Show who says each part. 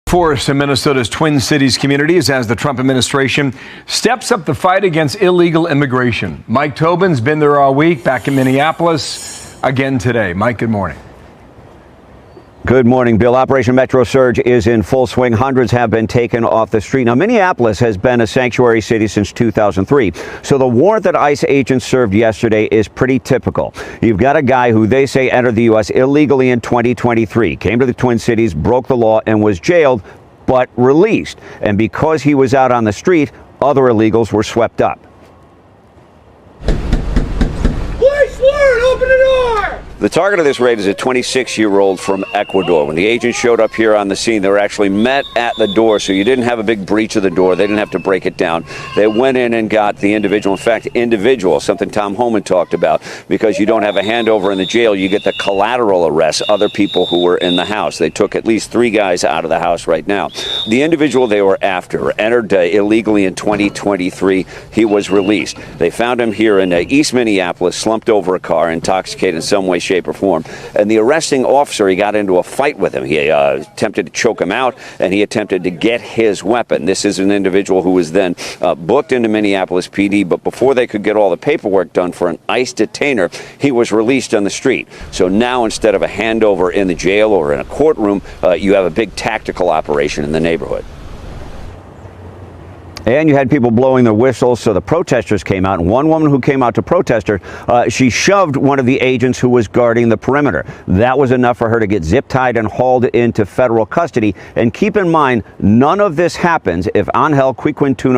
Speaker 1: Force in Minnesota's Twin Cities communities as the Trump administration steps up the fight against illegal immigration. Mike Tobin's been there all week, back in Minneapolis again today. Mike, good morning.
Speaker 2: Good morning, Bill. Operation Metro Surge is in full swing. Hundreds have been taken off the street. Now, Minneapolis has been a sanctuary city since 2003. So the warrant that ICE agents served yesterday is pretty typical. You've got a guy who they say entered the U.S. illegally in 2023, came to the Twin Cities, broke the law, and was jailed, but released. And because he was out on the street, other illegals were swept up.
Speaker 3: Police warrant, open the door!
Speaker 2: The target of this raid is a 26-year-old from Ecuador. When the agents showed up here on the scene, they were actually met at the door, so you didn't have a big breach of the door. They didn't have to break it down. They went in and got the individual. In fact, individual, something Tom Homan talked about, because you don't have a handover in the jail, you get the collateral arrests, other people who were in the house. They took at least 3 guys out of the house right now. The individual they were after entered illegally in 2023. He was released. They found him here in East Minneapolis, slumped over a car, intoxicated in some way, shape, or form. And the arresting officer, he got into a fight with him. He attempted to choke him out, and he attempted to get his weapon. This is an individual who was then booked into Minneapolis PD, but before they could get all the paperwork done for an ICE detainer, he was released on the street. So now, instead of a handover in the jail or in a courtroom, you have a big tactical operation in the neighborhood. And you had people blowing their whistles, so the protesters came out. And one woman who came out to protest her, she shoved one of the agents who was guarding the perimeter. That was enough for her to get zip-tied and hauled into federal custody. And keep in mind, none of this happens if Angel Quiquintuno